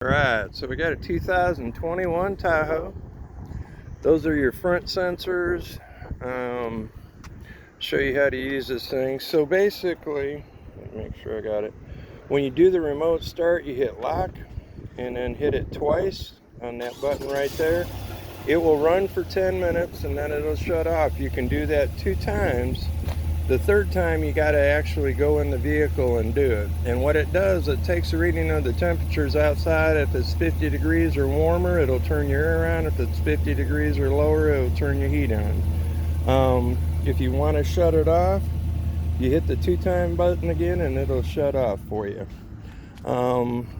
Alright, so we got a 2021 Tahoe. Those are your front sensors. Show you how to use this thing. So basically, let me make sure I got it. When you do the remote start, you hit lock and then hit it twice on that button right there. It will run for 10 minutes and then it'll shut off. You can do that 2 times. The third time you got to actually go in the vehicle and do it. And what it does, it takes a reading of the temperatures outside. If it's 50 degrees or warmer, it'll turn your air on. If it's 50 degrees or lower, it'll turn your heat on. If you want to shut it off, you hit the 2-time button again and it'll shut off for you.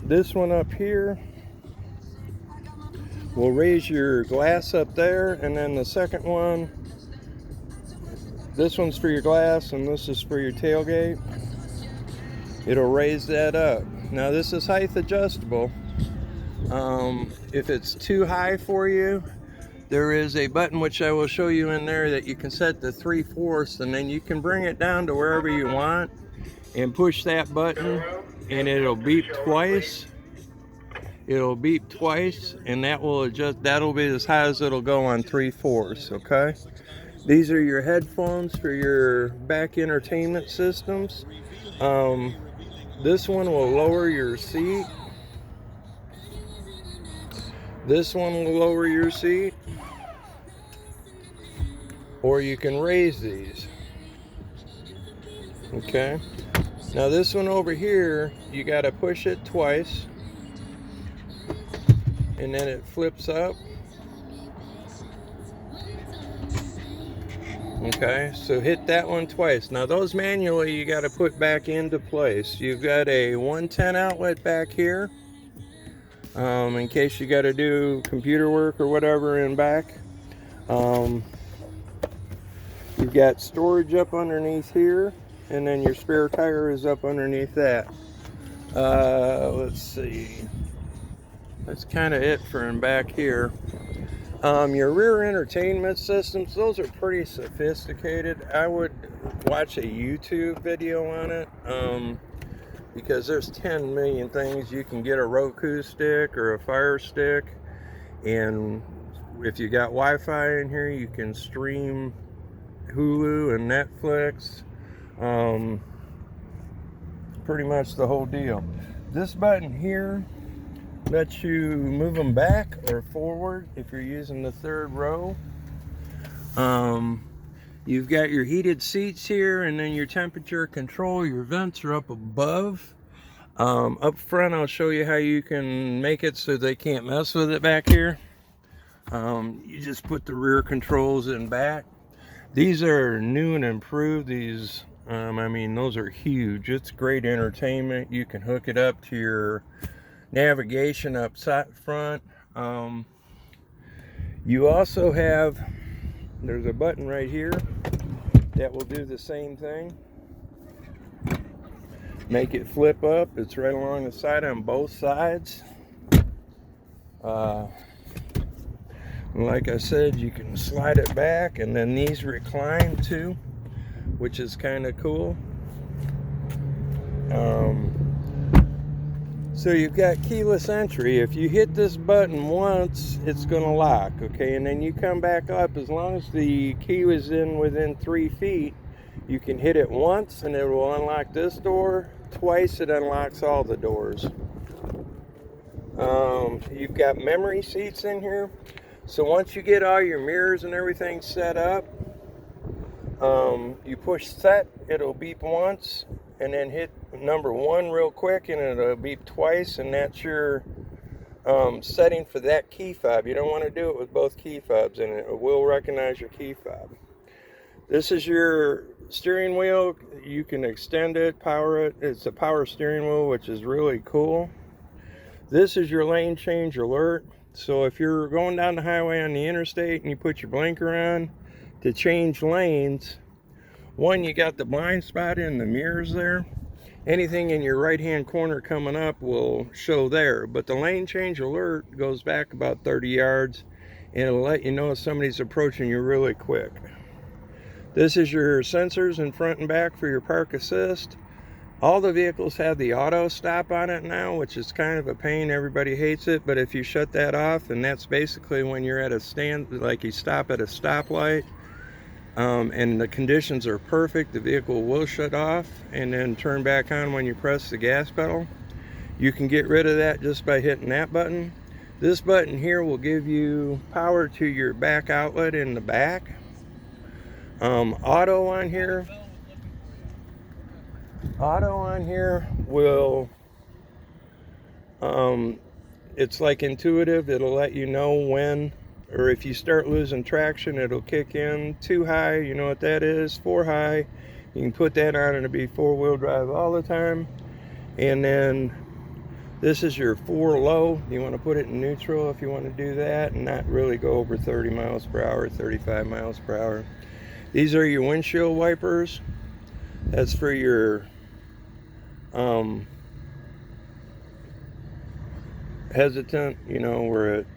This one up here will raise your glass up there, and then the second one, this one's for your glass and this is for your tailgate. It'll raise that up. Now this is height adjustable. If it's too high for you, there is a button which I will show you in there that you can set to 3/4, and then you can bring it down to wherever you want and push that button and it'll beep twice. It'll beep twice and that will adjust. That'll be as high as it'll go on 3/4, okay? These are your headphones for your back entertainment systems. This one will lower your seat. This one will lower your seat. Or you can raise these. Okay. Now this one over here, you got to push it twice. And then it flips up. Okay, so hit that one twice. Now those manually you got to put back into place. You've got a 110 outlet back here, in case you got to do computer work or whatever in back. You've got storage up underneath here, and then your spare tire is up underneath that. Let's see. That's kind of it for in back here. Your rear entertainment systems, those are pretty sophisticated. I would watch a YouTube video on it, because there's 10 million things. You can get a Roku stick or a Fire Stick, and if you got Wi-Fi in here, you can stream Hulu and Netflix. Pretty much the whole deal. This button here lets you move them back or forward if you're using the third row. You've got your heated seats here, and then your temperature control. Your vents are up above. Up front, I'll show you how you can make it so they can't mess with it back here. You just put the rear controls in back. These are new and improved. These, I mean, those are huge. It's great entertainment. You can hook it up to your navigation up front. You also have, there's a button right here that will do the same thing. Make it flip up. It's right along the side on both sides. Like I said, you can slide it back, and then these recline too, which is kind of cool. So you've got keyless entry. If you hit this button once, it's going to lock, okay? And then you come back up. As long as the key is within 3 feet, you can hit it once and it will unlock this door. Twice, it unlocks all the doors. You've got memory seats in here. So once you get all your mirrors and everything set up, you push set, it'll beep once, and then hit number 1 real quick and it'll beep twice, and that's your setting for that key fob. You don't want to do it with both key fobs in it. It will recognize your key fob. This is your steering wheel. You can extend it, power it. It's a power steering wheel, which is really cool. This is your lane change alert. So if you're going down the highway on the interstate and you put your blinker on to change lanes, one, you got the blind spot in the mirrors there. Anything in your right hand corner coming up will show there, but the lane change alert goes back about 30 yards and it'll let you know if somebody's approaching you really quick. This is your sensors in front and back for your park assist. All the vehicles have the auto stop on it now, which is kind of a pain. Everybody hates it, but if you shut that off, and that's basically when you're at a stand, like you stop at a stoplight, and the conditions are perfect, the vehicle will shut off and then turn back on when you press the gas pedal. You can get rid of that just by hitting that button. This button here will give you power to your back outlet in the back. Auto on here will, it's like intuitive. It'll let you know when, or if you start losing traction, it'll kick in. 2 high, you know what that is. 4 high, you can put that on and it'll be 4-wheel drive all the time. And then this is your 4 low. You want to put it in neutral if you want to do that and not really go over 30 miles per hour, 35 miles per hour. These are your windshield wipers. That's for your hesitant, you know, where it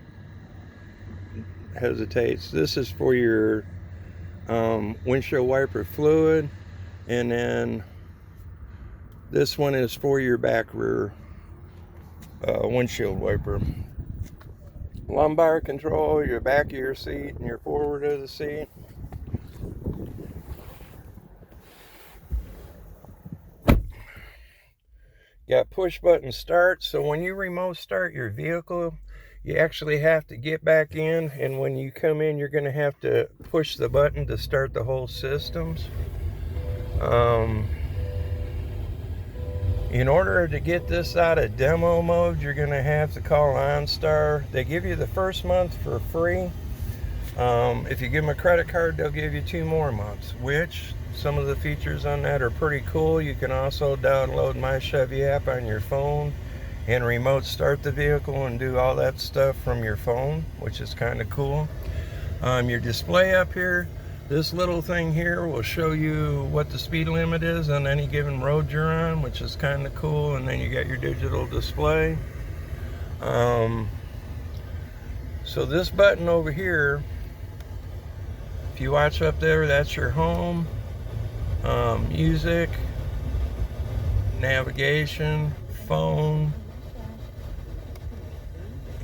hesitates. This is for your windshield wiper fluid, and then this one is for your back rear windshield wiper. Lumbar control, your back of your seat and your forward of the seat. Got push button start, so when you remote start your vehicle, you actually have to get back in, and when you come in, you're going to have to push the button to start the whole systems. In order to get this out of demo mode, you're going to have to call OnStar. They give you the first month for free. If you give them a credit card, they'll give you 2 more months, which some of the features on that are pretty cool. You can also download My Chevy app on your phone and remote start the vehicle and do all that stuff from your phone, which is kind of cool. Your display up here, this little thing here will show you what the speed limit is on any given road you're on, which is kind of cool. And then you got your digital display. So this button over here, if you watch up there, that's your home, music, navigation, phone,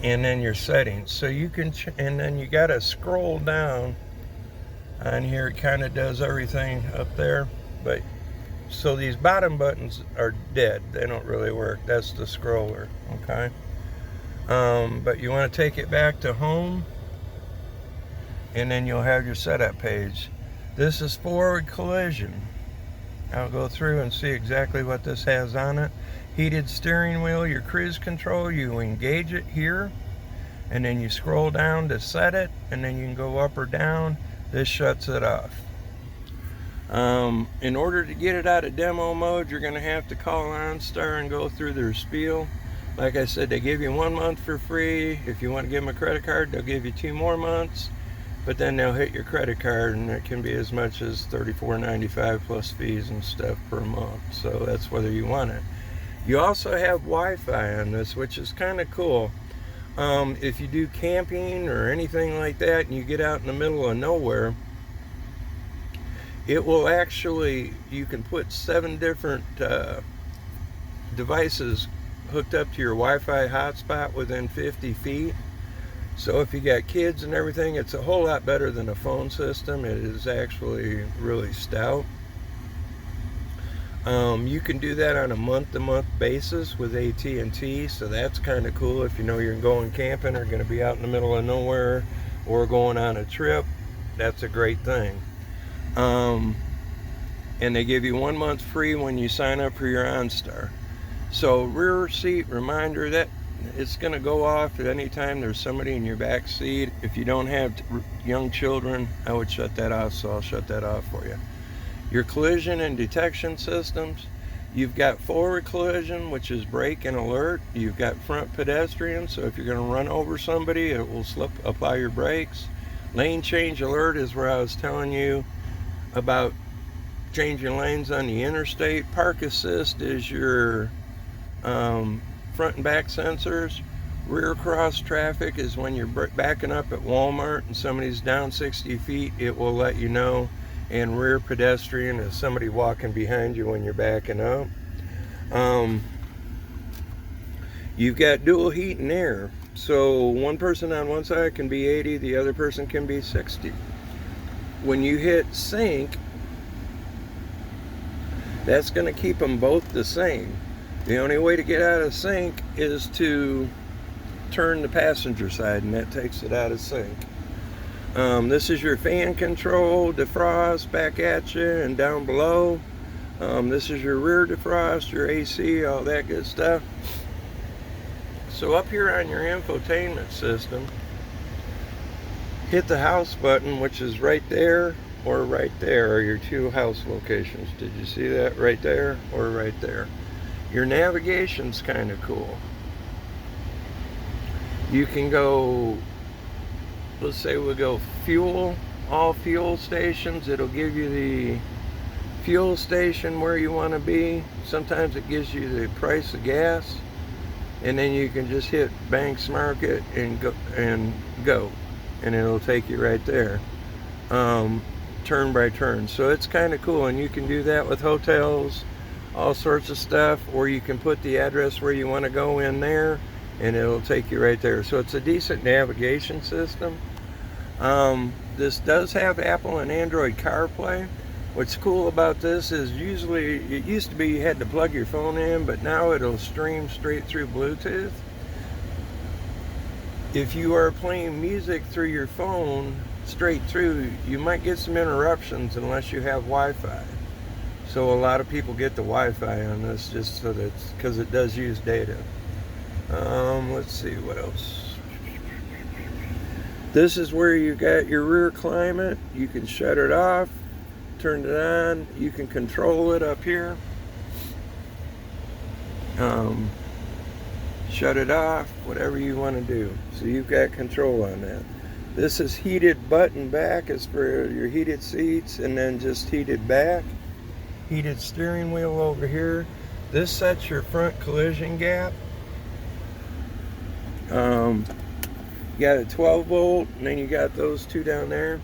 and then your settings. So you can, and then you got to scroll down on here. It kind of does everything up there, but so these bottom buttons are dead. They don't really work. That's the scroller, okay? But you want to take it back to home, and then you'll have your setup page. This is forward collision. I'll go through and see exactly what this has on it. Heated steering wheel, your cruise control, you engage it here, and then you scroll down to set it, and then you can go up or down. This shuts it off. In order to get it out of demo mode, you're going to have to call OnStar and go through their spiel. Like I said, they give you 1 month for free. If you want to give them a credit card, they'll give you 2 more months. But then they'll hit your credit card, and it can be as much as $34.95 plus fees and stuff per month. So that's whether you want it. You also have Wi-Fi on this, which is kind of cool. If you do camping or anything like that, and you get out in the middle of nowhere, it will actually, you can put 7 different devices hooked up to your Wi-Fi hotspot within 50 feet. So if you got kids and everything, it's a whole lot better than a phone system. It is actually really stout. You can do that on a month-to-month basis with AT&T, so that's kind of cool if you know you're going camping or going to be out in the middle of nowhere or going on a trip. That's a great thing. And they give you 1 month free when you sign up for your OnStar. So rear seat reminder, that it's going to go off at any time there's somebody in your back seat. If you don't have young children, I would shut that off, so I'll shut that off for you. Your collision and detection systems, you've got forward collision, which is brake and alert. You've got front pedestrian, so if you're going to run over somebody, it will apply your brakes. Lane change alert is where I was telling you about changing lanes on the interstate. Park assist is your front and back sensors. Rear cross traffic is when you're backing up at Walmart and somebody's down 60 feet, it will let you know. And rear pedestrian is somebody walking behind you when you're backing up. You've got dual heat and air. So one person on one side can be 80, the other person can be 60. When you hit sync, that's going to keep them both the same. The only way to get out of sync is to turn the passenger side, and that takes it out of sync. This is your fan control, defrost, back at you and down below. This is your rear defrost, your AC, all that good stuff. So up here on your infotainment system, hit the house button, which is right there or right there are your two house locations. Did you see that? Right there or right there. Your navigation's kind of cool. You can go, let's say we'll go fuel, all fuel stations. It'll give you the fuel station where you want to be. Sometimes it gives you the price of gas, and then you can just hit Banks Market and go, and it'll take you right there, turn by turn. So it's kind of cool, and you can do that with hotels, all sorts of stuff, or you can put the address where you want to go in there, and it'll take you right there. So it's a decent navigation system. This does have Apple and Android CarPlay. What's cool about this is usually, it used to be you had to plug your phone in, but now it'll stream straight through Bluetooth. If you are playing music through your phone straight through, you might get some interruptions unless you have Wi-Fi. So a lot of people get the Wi-Fi on this just so that's because it does use data. Let's see what else. This is where you got your rear climate. You can shut it off, turn it on. You can control it up here. Shut it off, whatever you want to do. So you've got control on that. This is heated button back is for your heated seats, and then just heated back. Heated steering wheel over here. This sets your front collision gap. You got a 12 volt, and then you got those two down there.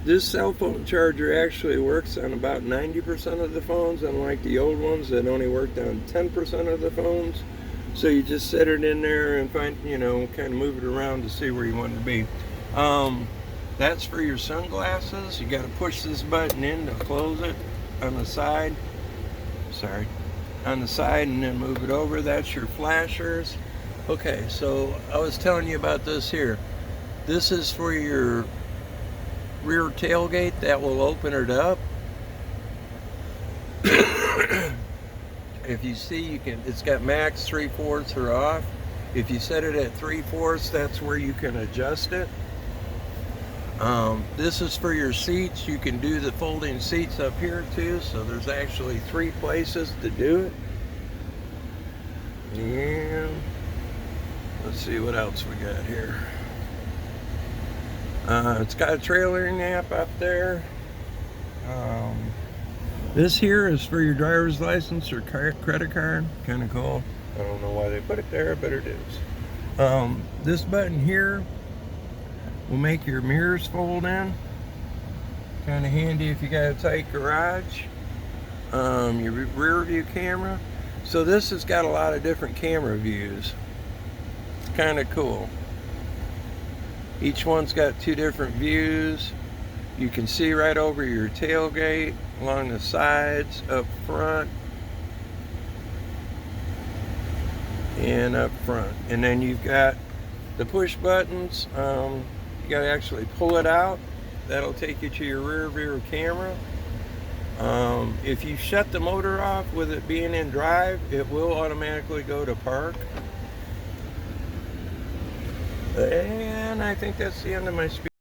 This cell phone charger actually works on about 90% of the phones, unlike the old ones that only worked on 10% of the phones. So you just set it in there and find, kind of move it around to see where you want it to be. That's for your sunglasses. You got to push this button in to close it on the side. Sorry. On the side, and then move it over. That's your flashers. Okay, so I was telling you about this here. This is for your rear tailgate. That will open it up. If you see, it's got max 3/4 or off. If you set it at 3/4, that's where you can adjust it. This is for your seats. You can do the folding seats up here too, so there's actually 3 places to do it. And let's see what else we got here. It's got a trailering app up there. This here is for your driver's license or credit card. Kind of cool. I don't know why they put it there, but it is. This button here will make your mirrors fold in. Kind of handy if you got a tight garage. Your rear view camera. So this has got a lot of different camera views. It's kind of cool. Each one's got 2 different views. You can see right over your tailgate, along the sides, up front, and up front. And then you've got the push buttons. You got to actually pull it out. That'll take you to your rear view camera. If you shut the motor off with it being in drive, it will automatically go to park. And I think that's the end of my speech.